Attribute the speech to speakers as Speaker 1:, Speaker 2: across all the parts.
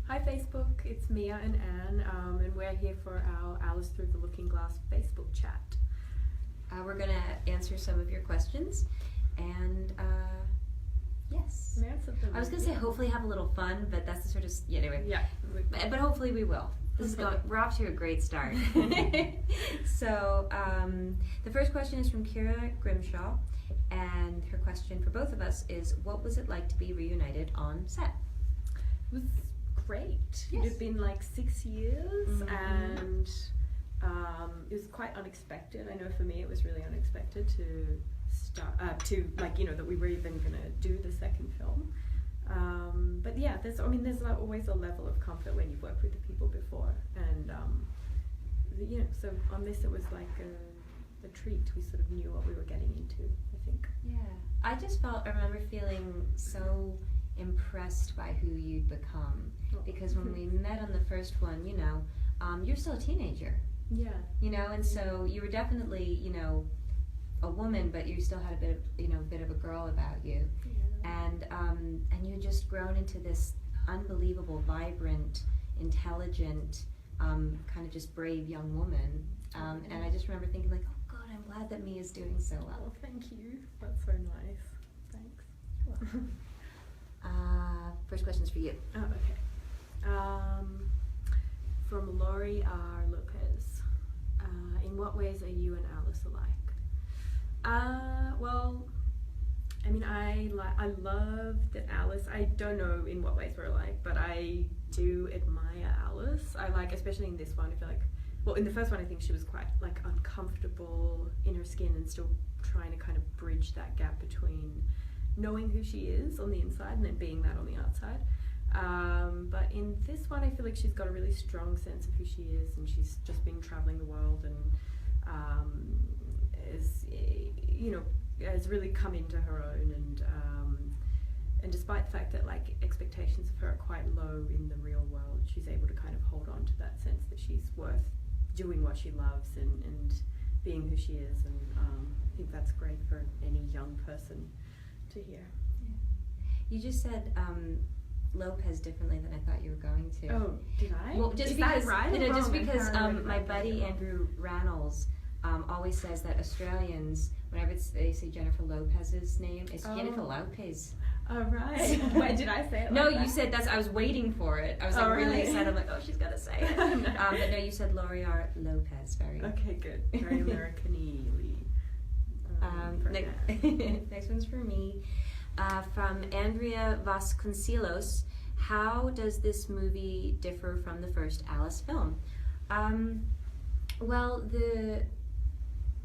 Speaker 1: Hi Facebook, it's Mia and Anne, and we're here for our Alice Through the Looking Glass Facebook chat.
Speaker 2: We're going to answer some of your questions, and yes. I was going to say hopefully have a little fun, but that's the sort of, anyway.
Speaker 1: Yeah.
Speaker 2: But hopefully we will. We're off to a great start. So the first question is from Kira Grimshaw, and her question for both of us is, what was it like to be reunited on set?
Speaker 1: It was great.
Speaker 2: Yes.
Speaker 1: It had been like 6 years, and it was quite unexpected. I know for me it was really unexpected to start, that we were even going to do the second film. But yeah, there's always a level of comfort when you've worked with the people before, and so on this it was like a treat. We sort of knew what we were getting into, I think.
Speaker 2: Yeah, I remember feeling so impressed by who you'd become, because when we met on the first one, you're still a teenager.
Speaker 1: Yeah.
Speaker 2: And so you were definitely, a woman, but you still had a bit of a girl about you.
Speaker 1: Yeah.
Speaker 2: And you had just grown into this unbelievable, vibrant, intelligent, kind of just brave young woman. And I just remember thinking like, oh God, I'm glad that Mia's doing so well.
Speaker 1: Oh, thank you. That's so nice. Thanks.
Speaker 2: First question's for you.
Speaker 1: Oh, okay. From Laurie R. Lopez. In what ways are you and Alice alike? Well, I mean, I love that Alice, I don't know in what ways we're alike, but I do admire Alice. I like, especially in this one, I feel like, well, in the first one I think she was quite like uncomfortable in her skin and still trying to kind of bridge that gap between knowing who she is on the inside and then being that on the outside. But in this one I feel like she's got a really strong sense of who she is, and she's just been traveling the world and has really come into her own, and despite the fact that like expectations of her are quite low in the real world, she's able to kind of hold on to that sense that she's worth doing what she loves and being who she is, and I think that's great for any young person to hear.
Speaker 2: Yeah. You just said Lopez differently than I thought you were going to.
Speaker 1: Oh, did I?
Speaker 2: Well, just because my buddy Andrew Rannells always says that Australians, whenever they say Jennifer Lopez's name, it's Jennifer Lopez.
Speaker 1: Oh, right. Why did I say it?
Speaker 2: No,
Speaker 1: like that?
Speaker 2: You said that's. I was waiting for it. I was like really excited. I'm like, oh, she's gonna say it.
Speaker 1: No.
Speaker 2: But no, you said Laurie R. Lopez. Very.
Speaker 1: Okay, good. Very American-y.
Speaker 2: Next one's for me. From Andrea Vasconcelos. How does this movie differ from the first Alice film? Well,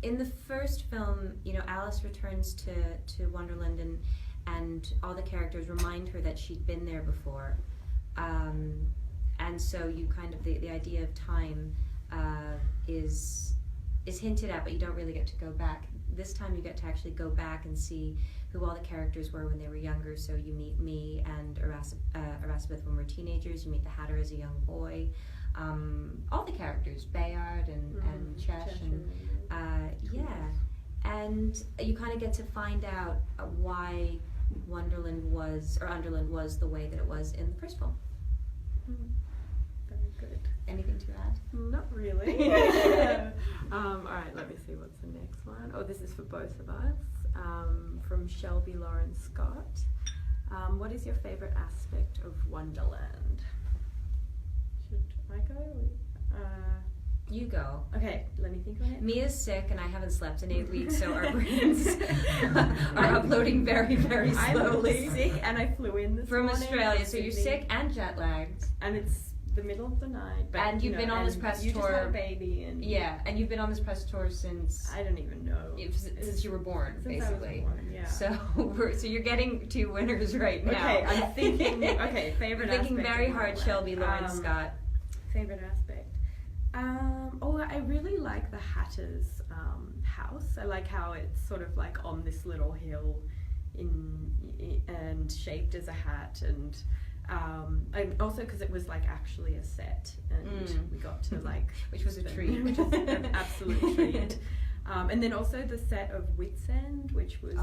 Speaker 2: in the first film, Alice returns to Wonderland, and all the characters remind her that she'd been there before, and so you kind of the idea of time is hinted at, but you don't really get to go back. This time you get to actually go back and see who all the characters were when they were younger. So you meet me and Erasmus when we're teenagers. You meet the Hatter as a young boy. All the characters, Bayard and Chesh, and you kind of get to find out why Underland was the way that it was in the first film.
Speaker 1: Very good.
Speaker 2: Anything to add?
Speaker 1: Not really. All right, let me see what's the next one. Oh, this is for both of us. From Shelby Lauren Scott. What is your favorite aspect of Wonderland? Should I go?
Speaker 2: You go.
Speaker 1: Okay, let me think on it.
Speaker 2: Mia's sick and I haven't slept in 8 weeks, so our brains are uploading very, very slowly.
Speaker 1: I'm sick and I flew in this
Speaker 2: from
Speaker 1: morning
Speaker 2: Australia, so you're sick and jet lagged.
Speaker 1: And it's the middle of the night. But,
Speaker 2: and you've been on this press tour.
Speaker 1: You just had a baby.
Speaker 2: And you've been on this press tour since...
Speaker 1: I don't even know.
Speaker 2: Since you were born,
Speaker 1: since
Speaker 2: basically.
Speaker 1: I was born, yeah.
Speaker 2: So you're getting 2 winners right now.
Speaker 1: Okay, I'm thinking, favorite aspect.
Speaker 2: Thinking very hard, Shelby Lauren Scott.
Speaker 1: Favorite aspect. I really like the Hatter's house. I like how it's sort of like on this little hill and shaped as a hat, and also because it was like actually a set, and we got to like
Speaker 2: which was a treat,
Speaker 1: which was an absolute treat. And then also the set of Whitsend, which was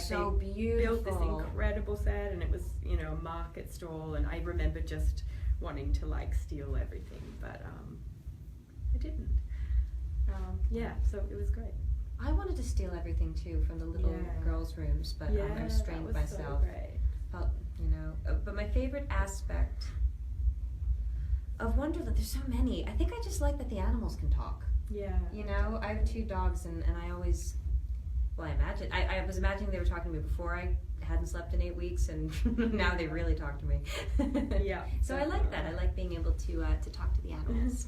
Speaker 2: so
Speaker 1: they
Speaker 2: beautiful.
Speaker 1: Built this incredible set, and it was a market stall, and I remember just wanting to like steal everything, but I didn't. So it was great.
Speaker 2: I wanted to steal everything too from the little girls' rooms, but I restrained myself.
Speaker 1: So great.
Speaker 2: Felt, but my favorite aspect of Wonderland, there's so many. I think I just like that the animals can talk.
Speaker 1: Yeah.
Speaker 2: I have 2 dogs, and I always, I was imagining they were talking to me before I hadn't slept in 8 weeks, and now they really talk to me.
Speaker 1: Yeah.
Speaker 2: So I like that. I like being able to talk to the animals.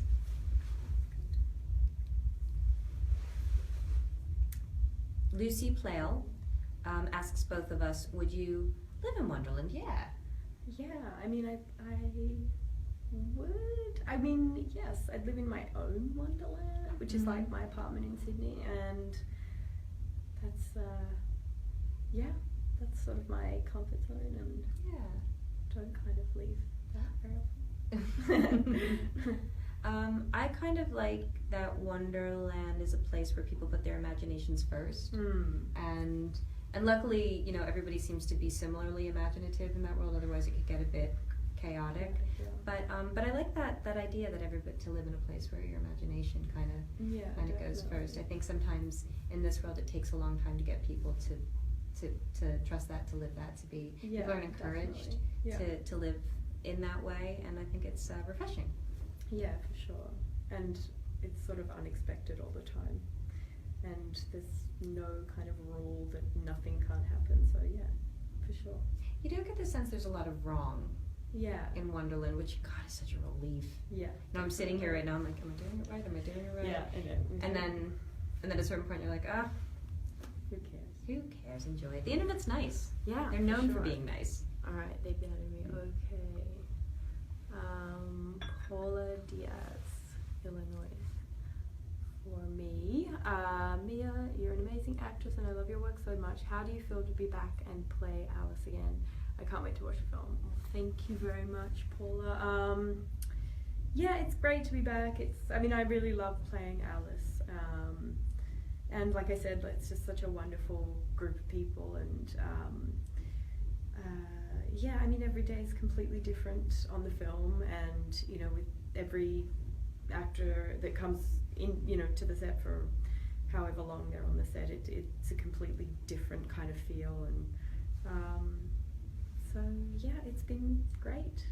Speaker 2: Lucy Plale asks both of us, would you live in Wonderland? Yeah.
Speaker 1: Yeah, I mean, I would. I mean, yes, I'd live in my own Wonderland, which is like my apartment in Sydney, and that's that's sort of my comfort zone, and don't kind of leave that very often.
Speaker 2: I kind of like that Wonderland is a place where people put their imaginations first, and luckily, everybody seems to be similarly imaginative in that world. Otherwise, it could get a bit chaotic. Yeah. But I like that idea that everybody to live in a place where your imagination kind of goes first. I think sometimes in this world it takes a long time to get people to trust that, to live that, to be people aren't encouraged to live in that way, and I think it's refreshing.
Speaker 1: Yeah, for sure. And it's sort of unexpected all the time, and there's no kind of rule that nothing can't happen. So yeah, for sure.
Speaker 2: You don't get the sense there's a lot of wrong. In Wonderland, which God is such a relief. Yeah. Now I'm sitting here right now. I'm like, am I doing it right? Am I doing it right? Yeah. And then at a certain point, you're like,
Speaker 1: who cares?
Speaker 2: Who cares? Enjoy it. The internet's nice.
Speaker 1: Yeah.
Speaker 2: They're known for being nice.
Speaker 1: All right, they've been adding me. Okay. Paula Diaz, Illinois. For me, Mia, you're an amazing actress, and I love your work so much. How do you feel to be back and play Alice again? I can't wait to watch the film. Thank you very much, Paula. Yeah, it's great to be back. I really love playing Alice. And like I said, it's just such a wonderful group of people. And every day is completely different on the film. And, with every actor that comes in, to the set for however long they're on the set, it's a completely different kind of feel. And so yeah, it's been great.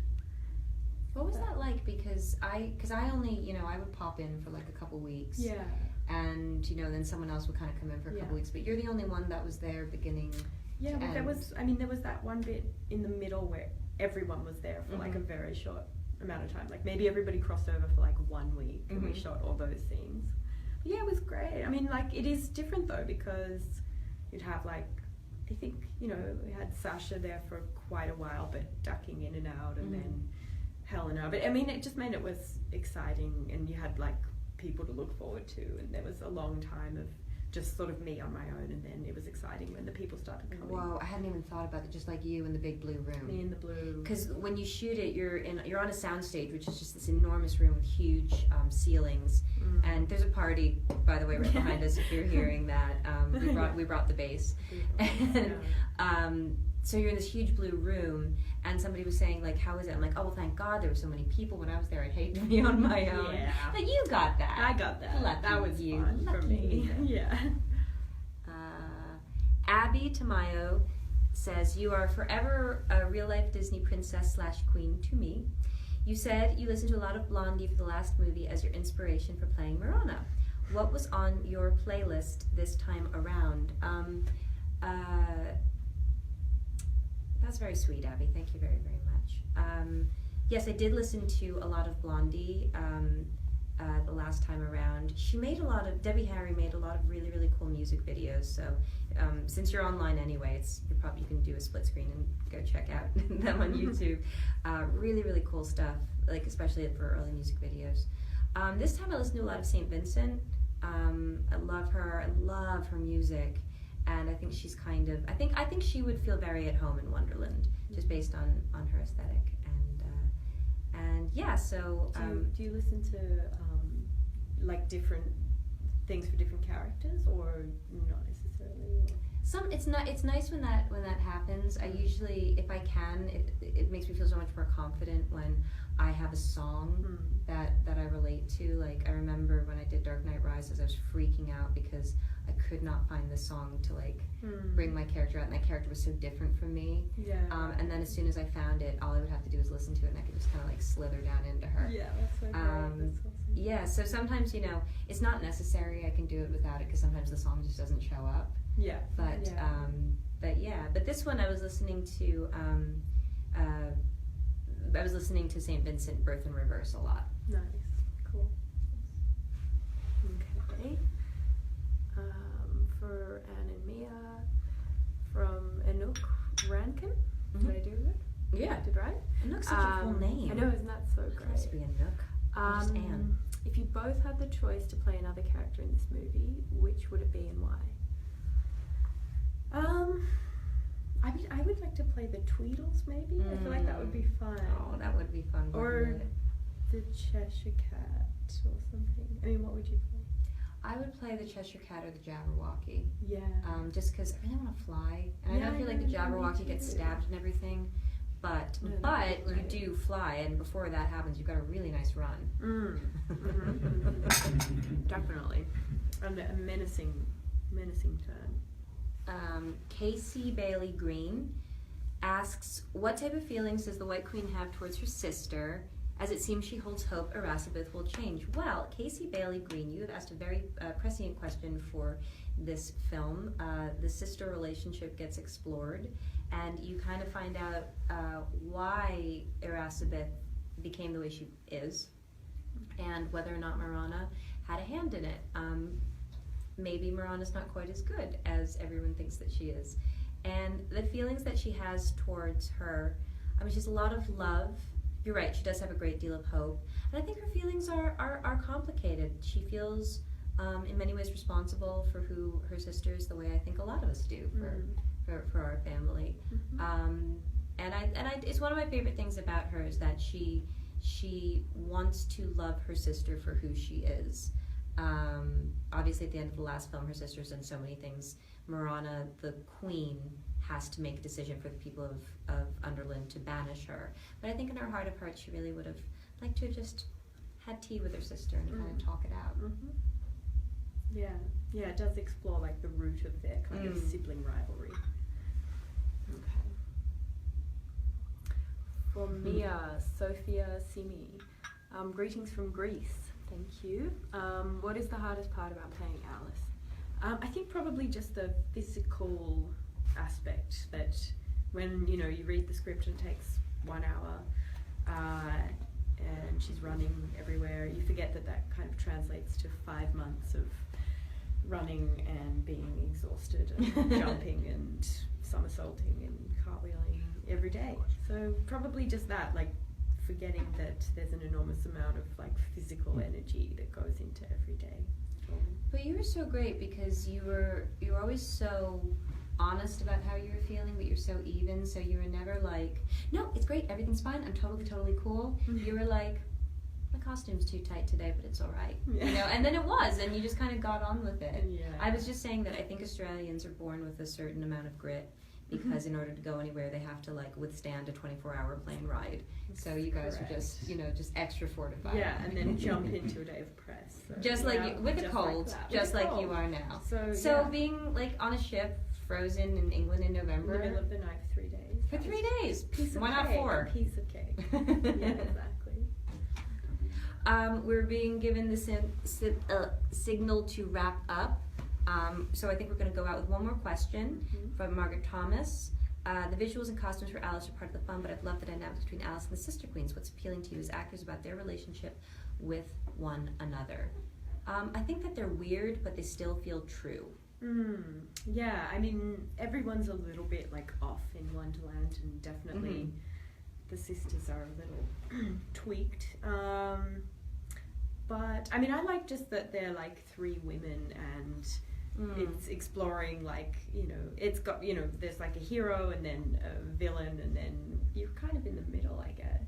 Speaker 2: What was that like? Because I only, I would pop in for like a couple weeks.
Speaker 1: Yeah.
Speaker 2: And, then someone else would kind of come in for a couple weeks. But you're the only one that was there beginning to end.
Speaker 1: There was that one bit in the middle where everyone was there for like a very short amount of time. Like maybe everybody crossed over for like 1 week and we shot all those scenes. But yeah, it was great. It is different though, because you'd have like, I think, we had Sasha there for quite a while, but ducking in and out, and then Helena. But it just meant it was exciting, and you had like people to look forward to, and there was a long time of just sort of me on my own, and then it was exciting when the people started coming.
Speaker 2: Whoa, I hadn't even thought about it. Just like you in the big blue room.
Speaker 1: Me in the blue.
Speaker 2: Because when you shoot it, you're on a soundstage, which is just this enormous room with huge ceilings, and there's a party, by the way, right behind us. If you're hearing that, we brought the bass, and so you're in this huge blue room, and somebody was saying like, how is it? I'm like, oh well, thank God there were so many people when I was there. I'd hate to be on my own.
Speaker 1: Yeah.
Speaker 2: But you got that.
Speaker 1: I got that.
Speaker 2: Lucky
Speaker 1: that was
Speaker 2: you.
Speaker 1: fun for me. Yeah.
Speaker 2: Abby Tamayo says, you are forever a real life Disney princess / queen to me. You said you listened to a lot of Blondie for the last movie as your inspiration for playing Morona. What was on your playlist this time around? That's very sweet, Abby. Thank you very, very much. Yes, I did listen to a lot of Blondie the last time around. Debbie Harry made a lot of really, really cool music videos. So since you're online anyway, you can do a split screen and go check out them on YouTube. Really, really cool stuff, like especially for early music videos. This time I listened to a lot of St. Vincent. I love her. I love her music. And I think she's I think she would feel very at home in Wonderland, just based on her aesthetic. And yeah, so
Speaker 1: do you listen to like different things for different characters, or not necessarily?
Speaker 2: It's nice when that happens. I usually, if I can, it makes me feel so much more confident when I have a song that I relate to. Like, I remember when I did Dark Knight Rises, I was freaking out because I could not find the song to bring my character out, and that character was so different from me.
Speaker 1: Yeah.
Speaker 2: And then as soon as I found it, all I would have to do was listen to it, and I could just kind of slither down into her.
Speaker 1: Yeah, that's so great. That's awesome.
Speaker 2: Yeah, so sometimes, it's not necessary. I can do it without it because sometimes the song just doesn't show up.
Speaker 1: Yeah.
Speaker 2: But but this one I was listening to St. Vincent Birth in Reverse a lot.
Speaker 1: Nice. Cool. Okay. For Anne and Mia, from Anouk Rankin. Did I do it?
Speaker 2: Yeah.
Speaker 1: I did right?
Speaker 2: Anouk's such a cool name.
Speaker 1: I know, isn't that so great?
Speaker 2: It must be Anouk. Just Anne.
Speaker 1: If you both had the choice to play another character in this movie, which would it be and why? I would like to play the Tweedles, maybe. I feel like that would be fun.
Speaker 2: Oh, that would be fun.
Speaker 1: Or the Cheshire Cat or something. I mean, what would you play?
Speaker 2: I would play the Cheshire Cat or the Jabberwocky.
Speaker 1: Yeah.
Speaker 2: Just because I really want to fly, and I don't feel like the Jabberwocky gets stabbed and everything. But you do fly, and before that happens, you've got a really nice run.
Speaker 1: Definitely. And a menacing turn.
Speaker 2: Casey Bailey Green asks, what type of feelings does the White Queen have towards her sister, as it seems she holds hope Erasabeth will change? Well, Casey Bailey Green, you have asked a very prescient question for this film. The sister relationship gets explored, and you kind of find out why Erasabeth became the way she is, and whether or not Marana had a hand in it. Maybe Marana's not quite as good as everyone thinks that she is. And the feelings that she has towards her, she has a lot of love. You're right, she does have a great deal of hope. And I think her feelings are complicated. She feels, in many ways, responsible for who her sister is, the way I think a lot of us do for our family. It's one of my favorite things about her is that she wants to love her sister for who she is. Obviously, at the end of the last film, her sister's done so many things. Marana, the queen, has to make a decision for the people of Underland to banish her. But I think in her heart of hearts, she really would have liked to have just had tea with her sister and kind of talk it out.
Speaker 1: Yeah, it does explore the root of their kind of sibling rivalry. Okay. For Mia, Sophia Simi, greetings from Greece. Thank you. What is the hardest part about playing Alice? I think probably just the physical aspect, that when you read the script and it takes 1 hour and she's running everywhere, you forget that kind of translates to 5 months of running and being exhausted and jumping and somersaulting and cartwheeling every day. So probably just that, forgetting that there's an enormous amount of physical energy that goes into every day.
Speaker 2: But you were so great because you were always so honest about how you were feeling, but you're so even, so you were never no, it's great, everything's fine, I'm totally cool. You were my costume's too tight today, but it's all right. And then it was, and you just kind of got on with it. I was just saying that I think Australians are born with a certain amount of grit, because in order to go anywhere, they have to withstand a 24-hour plane ride. So you guys are just, just extra fortified.
Speaker 1: Yeah, and then jump into a day of press. So,
Speaker 2: just with a cold, just like you are now. So being on a ship, frozen in England in November.
Speaker 1: In the middle of the night for 3 days.
Speaker 2: For 3 days. Why
Speaker 1: not
Speaker 2: cake, 4?
Speaker 1: A piece of cake. Yeah, exactly.
Speaker 2: We're being given the signal to wrap up. So I think we're going to go out with one more question from Margaret Thomas. The visuals and costumes for Alice are part of the fun, but I've loved the dynamics between Alice and the sister queens. What's appealing to you as actors about their relationship with one another? I think that they're weird, but they still feel true.
Speaker 1: Yeah, everyone's a little bit off in Wonderland, and definitely the sisters are a little tweaked. But I like just that they're 3 women, and it's exploring it's got there's a hero and then a villain, and then you're kind of in the middle, I guess.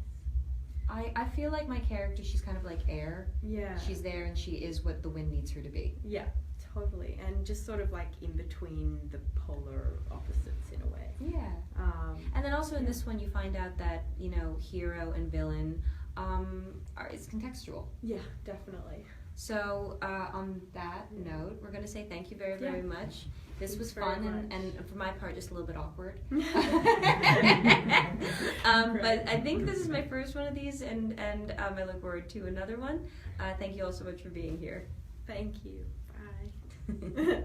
Speaker 2: I feel like my character, she's kind of like air.
Speaker 1: Yeah.
Speaker 2: She's there and she is what the wind needs her to be.
Speaker 1: Yeah, totally. And just sort of like in between the polar opposites in a way.
Speaker 2: Yeah. And then also in this one, you find out that, you know, hero and villain is contextual.
Speaker 1: Yeah, definitely.
Speaker 2: So on that note, we're going to say thank you very, very much. This was fun and for my part, just a little bit awkward. But I think this is my first one of these, and I look forward to another one. Thank you all so much for being here.
Speaker 1: Thank you. Bye.